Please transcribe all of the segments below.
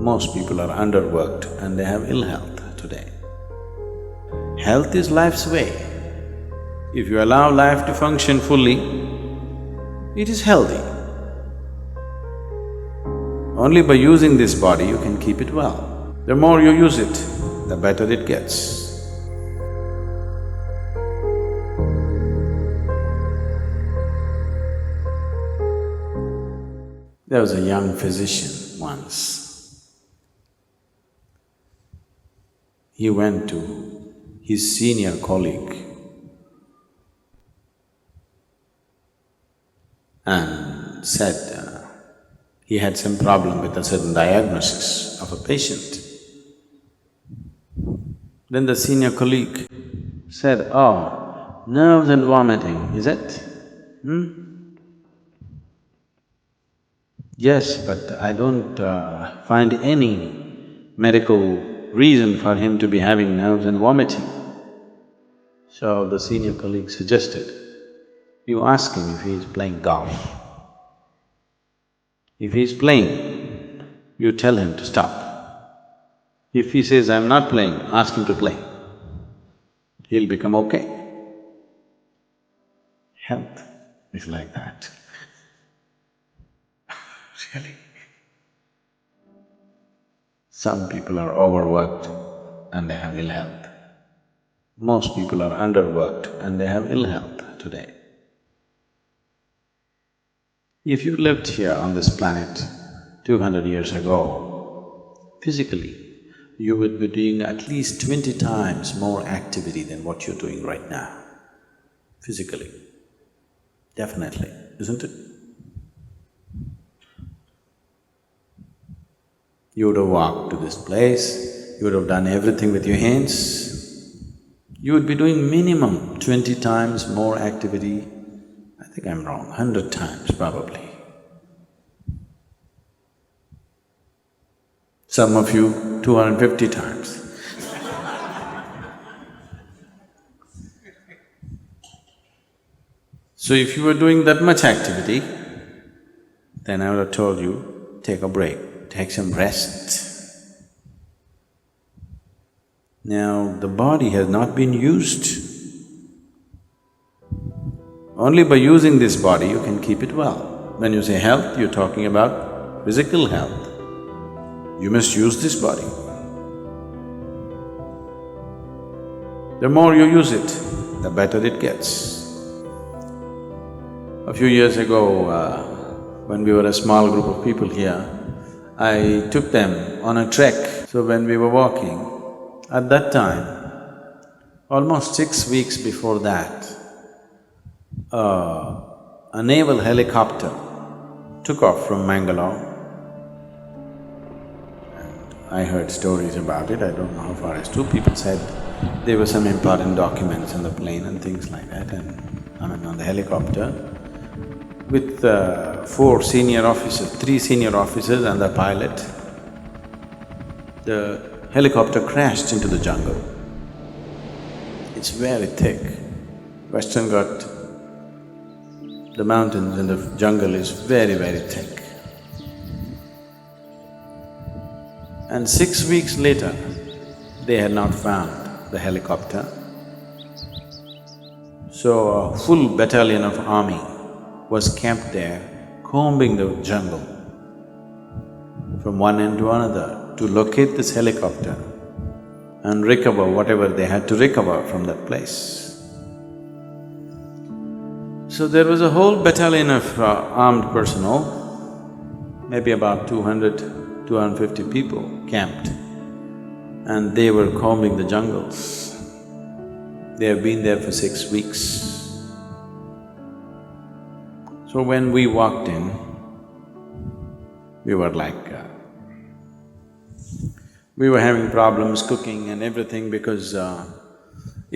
Most people are underworked and they have ill health today. Health is life's way. If you allow life to function fully, it is healthy. Only by using this body you can keep it well. The more you use it, the better it gets. There was a young physician once. He went to his senior colleague and said he had some problem with a certain diagnosis of a patient. Then the senior colleague said, "Oh, nerves and vomiting, is it? Yes, but I don't find any medical reason for him to be having nerves and vomiting." So the senior colleague suggested, you ask him if he is playing golf. If he is playing, you tell him to stop. If he says, "I'm not playing," ask him to play. He'll become okay. Health is like that. Really. Some people are overworked and they have ill health. Most people are underworked and they have ill health today. If you lived here on this planet 200 years ago, physically, you would be doing at least 20 times more activity than what you're doing right now, physically. Definitely, isn't it? You would have walked to this place, you would have done everything with your hands. You would be doing minimum 20 times more activity. I think I'm wrong, 100 times probably. Some of you 250 times. So if you were doing that much activity, then I would have told you, take a break, take some rest. Now, the body has not been used. Only by using this body you can keep it well. When you say health, you're talking about physical health. You must use this body. The more you use it, the better it gets. A few years ago, when we were a small group of people here, I took them on a trek. So when we were walking, at that time, almost 6 weeks before that, a naval helicopter took off from Mangalore. I heard stories about it, I don't know how far it's true. People said there were some important documents on the plane and things like that, and on the helicopter, with 4 senior officers, 3 senior officers and the pilot. The helicopter crashed into the jungle. It's very thick. Western Ghat, the mountains and the jungle is very, very thick. And 6 weeks later, they had not found the helicopter. So a full battalion of army was camped there, combing the jungle from one end to another to locate this helicopter and recover whatever they had to recover from that place. So there was a whole battalion of armed personnel, maybe about 200, 250 people camped, and they were combing the jungles. They have been there for 6 weeks. So when we walked in, we were like… we were having problems cooking and everything because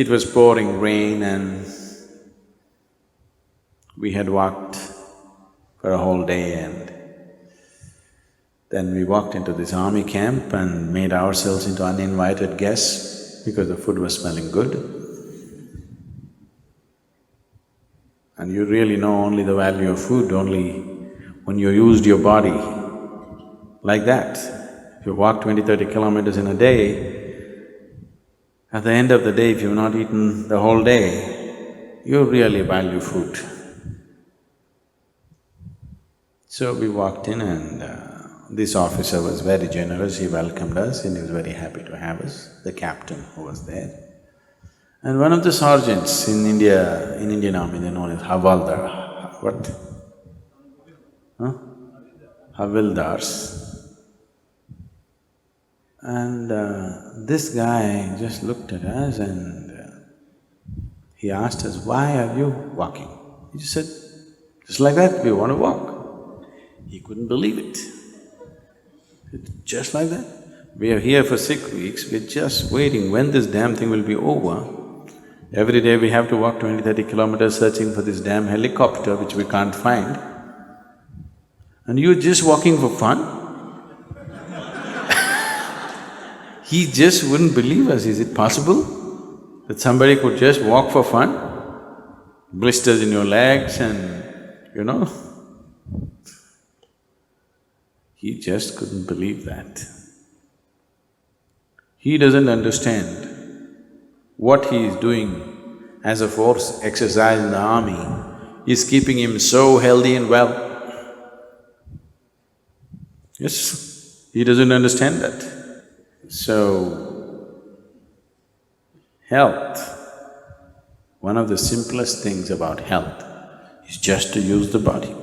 it was pouring rain and we had walked for a whole day, and then we walked into this army camp and made ourselves into uninvited guests because the food was smelling good. And you really know only the value of food only when you used your body like that. If you walk 20-30 kilometers in a day, at the end of the day, if you've not eaten the whole day, you really value food. So we walked in and this officer was very generous, he welcomed us and he was very happy to have us, the captain who was there. And one of the sergeants in India, in Indian army, they're known as Havaldar. What? Huh? Havildars. And this guy just looked at us and he asked us, "Why are you walking?" He just said, "Just like that, we want to walk." He couldn't believe it. Just like that. We are here for 6 weeks, we're just waiting when this damn thing will be over. Every day we have to walk 20-30 kilometers searching for this damn helicopter which we can't find. And you're just walking for fun? He just wouldn't believe us. Is it possible that somebody could just walk for fun? Blisters in your legs and you know. He just couldn't believe that. He doesn't understand what he is doing as a force exercise in the army is keeping him so healthy and well. Yes, he doesn't understand that. So, health, one of the simplest things about health is just to use the body.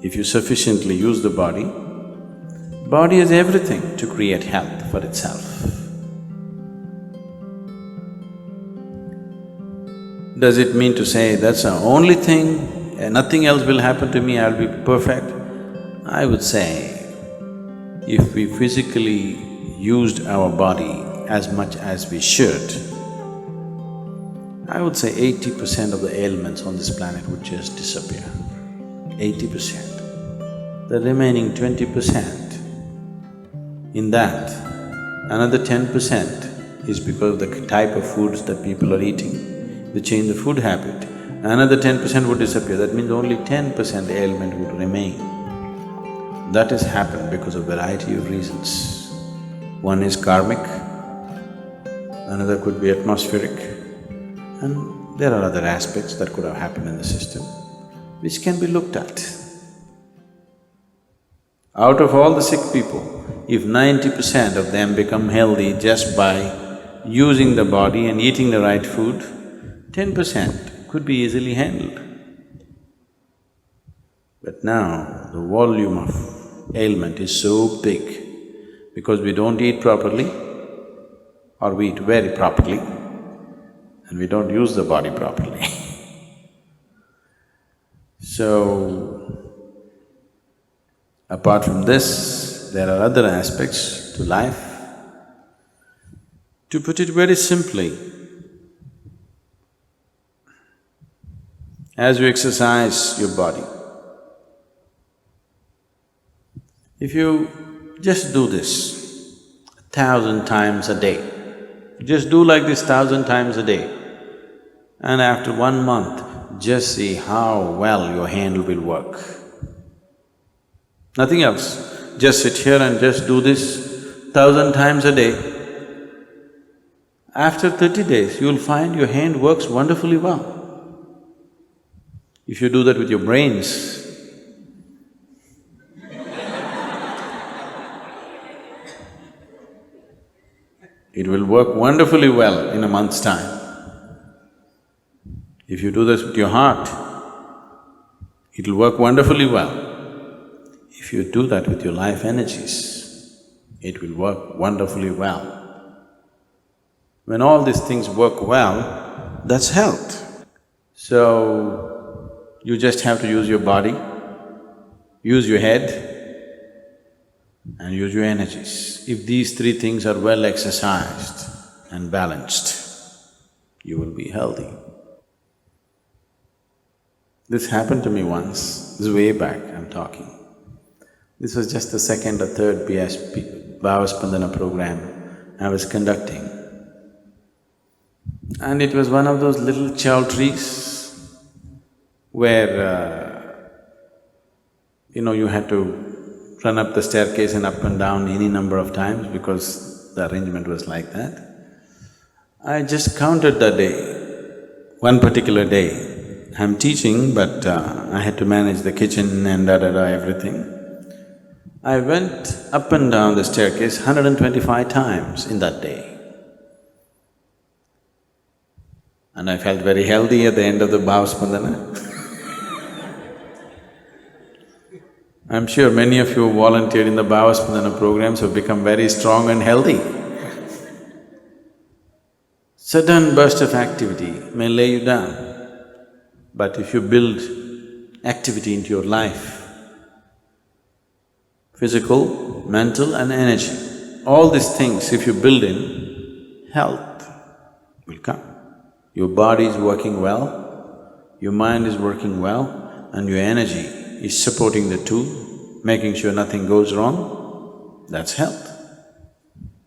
If you sufficiently use the body has everything to create health for itself. Does it mean to say that's the only thing, nothing else will happen to me, I'll be perfect? I would say, if we physically used our body as much as we should, I would say 80% of the ailments on this planet would just disappear. 80%. The remaining 20%, in that, another 10% is because of the type of foods that people are eating. They change the food habit, another 10% would disappear, that means only 10% ailment would remain. That has happened because of variety of reasons. One is karmic, another could be atmospheric, and there are other aspects that could have happened in the system, which can be looked at. Out of all the sick people, if 90% of them become healthy just by using the body and eating the right food, 10% could be easily handled. But now, the volume of ailment is so big because we don't eat properly or we eat very properly and we don't use the body properly. So, apart from this, there are other aspects to life. To put it very simply, as you exercise your body, if you just do this 1,000 times a day, just do like this 1,000 times a day, and after 1 month, just see how well your hand will work. Nothing else, just sit here and just do this 1,000 times a day. After 30 days, you'll find your hand works wonderfully well. If you do that with your brains, it will work wonderfully well in a month's time. If you do this with your heart, it'll work wonderfully well. If you do that with your life energies, it will work wonderfully well. When all these things work well, that's health. So, you just have to use your body, use your head and use your energies. If these three things are well exercised and balanced, you will be healthy. This happened to me once, this is way back I'm talking. This was just the second or third BSP, Bhavaspandana program I was conducting. And it was one of those little chow trees where, you had to run up the staircase and up and down any number of times because the arrangement was like that. I just counted that day, one particular day. I'm teaching, but I had to manage the kitchen and everything. I went up and down the staircase 125 times in that day. And I felt very healthy at the end of the Bhavaspandana. I'm sure many of you who volunteered in the Bhavaspandana programs have become very strong and healthy. Sudden burst of activity may lay you down, but if you build activity into your life, physical, mental and energy, all these things if you build in, health will come. Your body is working well, your mind is working well, and your energy is supporting the two, making sure nothing goes wrong, that's health.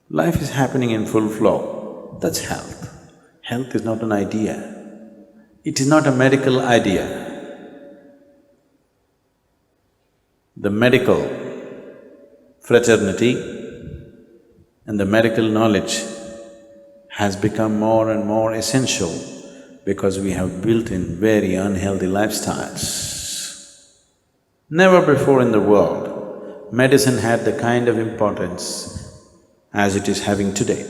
Life is happening in full flow, that's health. Health is not an idea, it is not a medical idea. The medical fraternity and the medical knowledge has become more and more essential because we have built in very unhealthy lifestyles. Never before in the world, medicine had the kind of importance as it is having today.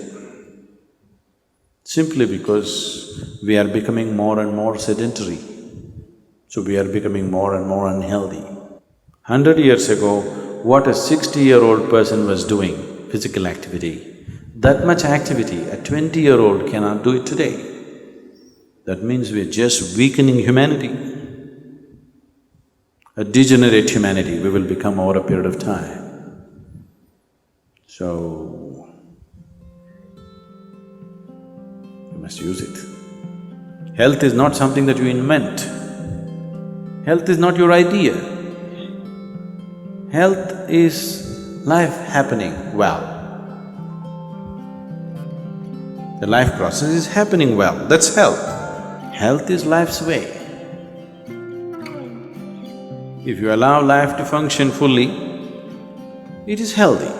Simply because we are becoming more and more sedentary, so we are becoming more and more unhealthy. 100 years ago, what a 60-year-old person was doing, physical activity, that much activity a 20-year-old cannot do it today. That means we're just weakening humanity. A degenerate humanity we will become over a period of time. So, you must use it. Health is not something that you invent. Health is not your idea. Health is life happening well. The life process is happening well, that's health. Health is life's way. If you allow life to function fully, it is healthy.